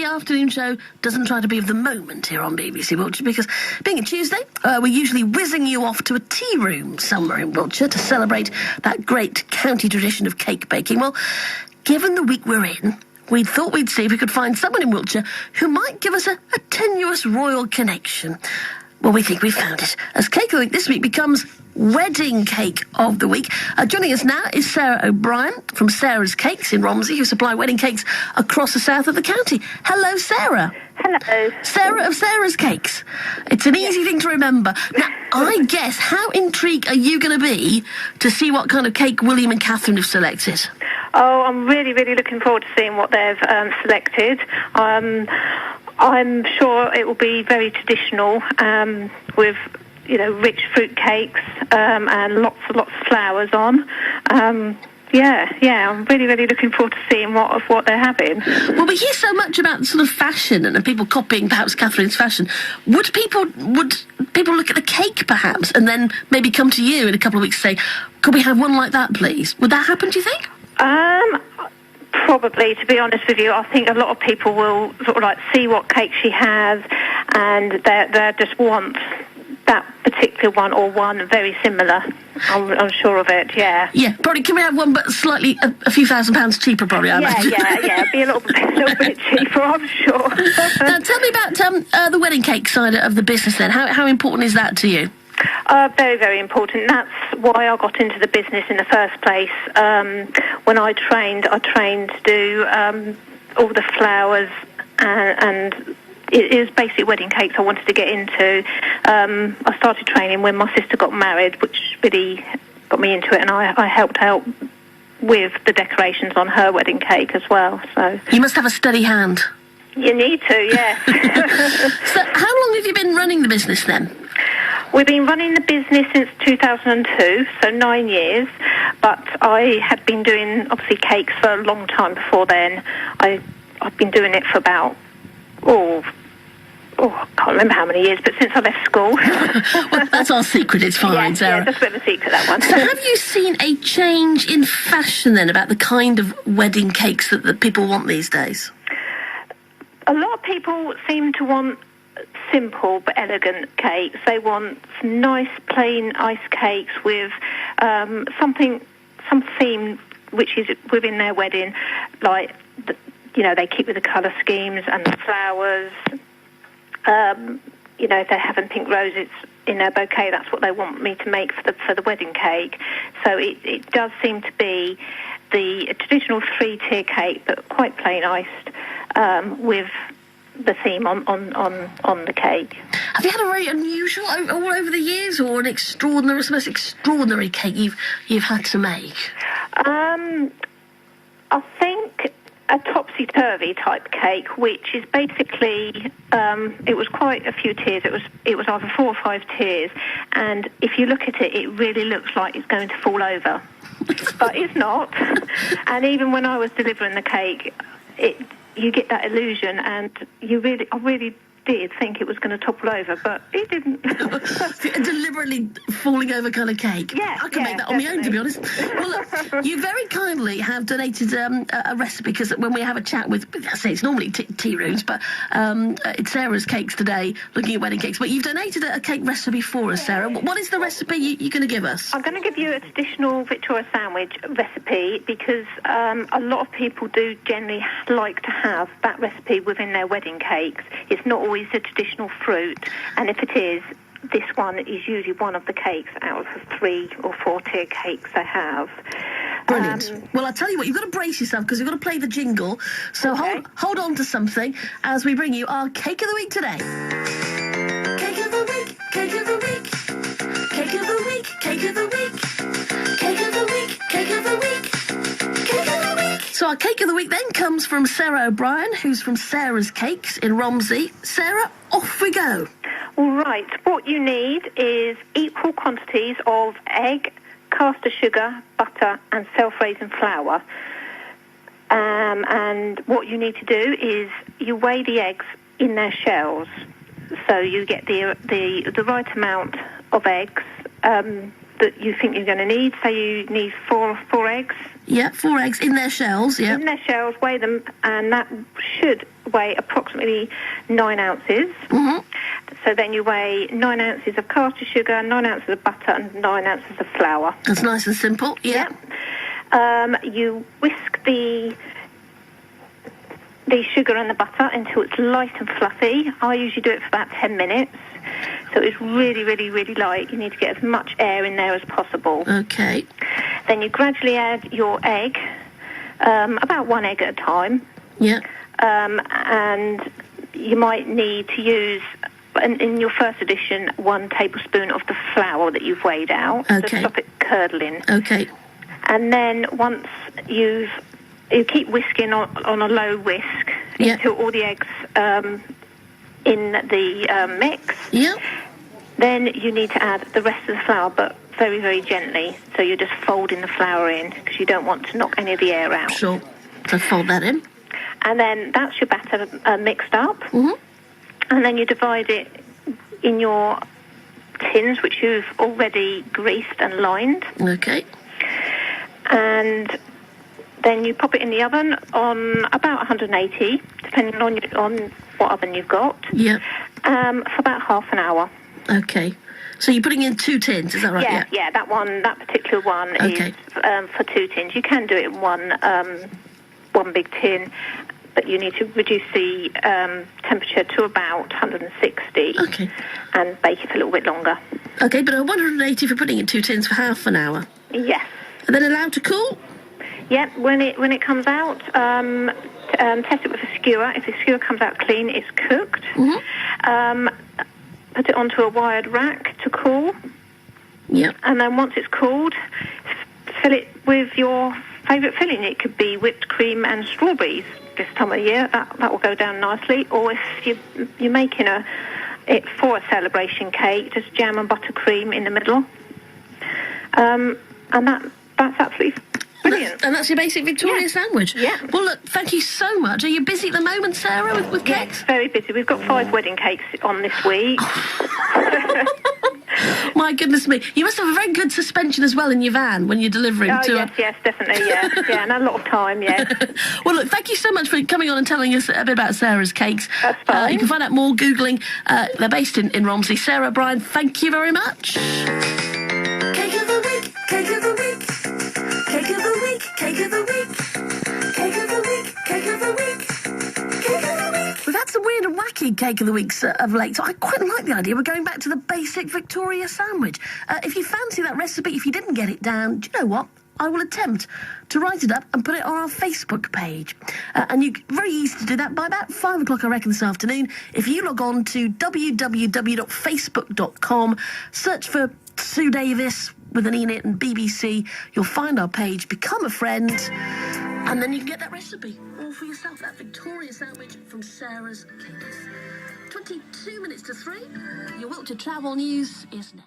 afternoon show doesn't try to be of the moment here on BBC Wiltshire, because being a Tuesday, we're usually whizzing you off to a tea room somewhere in Wiltshire to celebrate that great county tradition of cake baking. Well, given the week we're in, we thought we'd see if we could find someone in Wiltshire who might give us a tenuous royal connection. Well, we think we found it, as Cake of the Week this week becomes Wedding Cake of the Week. Joining us now is Sarah O'Brien from Sarah's Cakes in Romsey, who supply wedding cakes across the south of the county. Hello, Sarah. Hello. Sarah of Sarah's Cakes. It's an easy thing to remember. Now, I guess, how intrigued are you going to be to see what kind of cake William and Catherine have selected? Oh, I'm really, really looking forward to seeing what they've selected. I'm sure it will be very traditional, with, rich fruit cakes and lots and lots of flowers on. I'm really, really looking forward to seeing what they're having. Well, we hear so much about sort of fashion and people copying perhaps Catherine's fashion. Would people look at the cake perhaps and then maybe come to you in a couple of weeks and say, could we have one like that, please? Would that happen, do you think? Probably, to be honest with you. I think a lot of people will sort of like see what cake she has, and they just want that particular one or one very similar. I'm sure of it. Yeah. Yeah. Probably. Can we have one, but slightly a few £1,000s cheaper? Probably. I imagine. Yeah. Be a little bit cheaper. I'm sure. Now, tell me about the wedding cake side of the business. Then, how important is that to you? Very, very important. That's why I got into the business in the first place. When I trained to do all the flowers, and it was basically wedding cakes I wanted to get into. I started training when my sister got married, which really got me into it, and I helped out with the decorations on her wedding cake as well. So you must have a steady hand. You need to, yeah. So how long have you been running the business then? We've been running the business since 2002, so 9 years, but I had been doing, obviously, cakes for a long time before then. I've been doing it for about, I can't remember how many years, but since I left school. Well, that's our secret, it's fine, Sarah. Yeah, that's a bit of a secret, that one. So have you seen a change in fashion then about the kind of wedding cakes that people want these days? A lot of people seem to want simple but elegant cakes. They want some nice plain ice cakes with some theme which is within their wedding, like they keep with the colour schemes and the flowers. If they're having pink roses in their bouquet, that's what they want me to make for the wedding cake. So it does seem to be the traditional 3-tier cake, but quite plain iced, with the theme on the cake. Have you had a very unusual all over the years, or an extraordinary, most extraordinary cake you've had to make? I think a topsy-turvy type cake, which is basically it was quite a few tiers. It was either 4 or 5 tiers, and if you look at it, it really looks like it's going to fall over, but it's not. And even when I was delivering the cake, you get that illusion, and I really did think it was going to topple over, but it didn't. A deliberately falling over kind of cake. Yeah, I can make that on my own, to be honest. Well, look, you very kindly have donated a recipe, because when we have a chat with, I say it's normally tea rooms, but it's Sarah's Cakes today, looking at wedding cakes, but you've donated a cake recipe for us, Sarah. What is the recipe you're going to give us? I'm going to give you a traditional Victoria sandwich recipe, because a lot of people do generally like to have that recipe within their wedding cakes. It's not always a traditional fruit, and if it is, this one is usually one of the cakes out of the 3 or 4 tier cakes they have. Brilliant. Well, I'll tell you what, you've got to brace yourself, because you've got to play the jingle. So okay. hold on to something as we bring you our Cake of the Week today. Cake of the Week, Cake of the Week, Cake of the Week, Cake of the Week, Cake of the Week, Cake of the Week, Cake of the Week. So our Cake of the Week then comes from Sarah O'Brien, who's from Sarah's Cakes in Romsey. Sarah, off we go. All right. What you need is equal quantities of egg, caster sugar, butter, and self-raising flour. And what you need to do is you weigh the eggs in their shells, so you get the right amount of eggs that you think you're going to need. So you need four eggs. Yeah, 4 eggs in their shells. Yeah. In their shells, weigh them, and that should weigh approximately 9 ounces. Mm-hmm. So then you weigh 9 ounces of caster sugar, 9 ounces of butter, and 9 ounces of flour. That's nice and simple. Yeah. You whisk the sugar and the butter until it's light and fluffy. I usually do it for about 10 minutes. So it's really, really, really light. You need to get as much air in there as possible. Okay. Then you gradually add your egg, about 1 egg at a time. Yeah. And you might need to use, in your first addition, 1 tablespoon of the flour that you've weighed out to stop it curdling. Okay. And then once you keep whisking on a low whisk until all the eggs in the mix. Yeah. Then you need to add the rest of the flour, but very, very gently. So you're just folding the flour in because you don't want to knock any of the air out. Sure. So fold that in. And then that's your batter mixed up. Mm-hmm. And then you divide it in your tins, which you've already greased and lined. Okay. And then you pop it in the oven on about 180, depending on what oven you've got. Yeah. For about half an hour. Okay. So you're putting in 2 tins, is that right? Yeah. That particular one is for 2 tins. You can do it in one big tin, but you need to reduce the temperature to about 160. Okay. And bake it for a little bit longer. Okay, but 180 for putting in 2 tins for half an hour. Yes. And then allowed to cool? Yeah, when it comes out, test it with a skewer. If the skewer comes out clean, it's cooked. Mm-hmm. Put it onto a wired rack to cool. Yeah. And then once it's cooled, fill it with your favourite filling. It could be whipped cream and strawberries this time of year. That will go down nicely. Or if you're making it for a celebration cake, just jam and buttercream in the middle. And that's absolutely brilliant. And that's your basic Victoria sandwich? Yeah. Well, look, thank you so much. Are you busy at the moment, Sarah, with cakes? Yes, very busy. We've got 5 wedding cakes on this week. My goodness me. You must have a very good suspension as well in your van when you're delivering to yes, definitely, yeah, and a lot of time, yeah. Well, look, thank you so much for coming on and telling us a bit about Sarah's cakes. That's fine. You can find out more Googling. They're based in Romsey. Sarah, Brian, thank you very much. Cake of the week, cake of the week, cake of the week, cake of the week, cake of the week, cake of the week, cake of the week. We've had some weird and wacky cake of the weeks of late, so I quite like the idea. We're going back to the basic Victoria sandwich. If you fancy that recipe, if you didn't get it down, do you know what? I will attempt to write it up and put it on our Facebook page. And you very easy to do that by about 5 o'clock, I reckon, this afternoon. If you log on to www.facebook.com, search for Sue Davis with an E in it and BBC, you'll find our page, become a friend, and then you can get that recipe all for yourself, that Victoria sandwich from Sarah's Cakes. 22 minutes to 3, your Wiltshire travel news is next.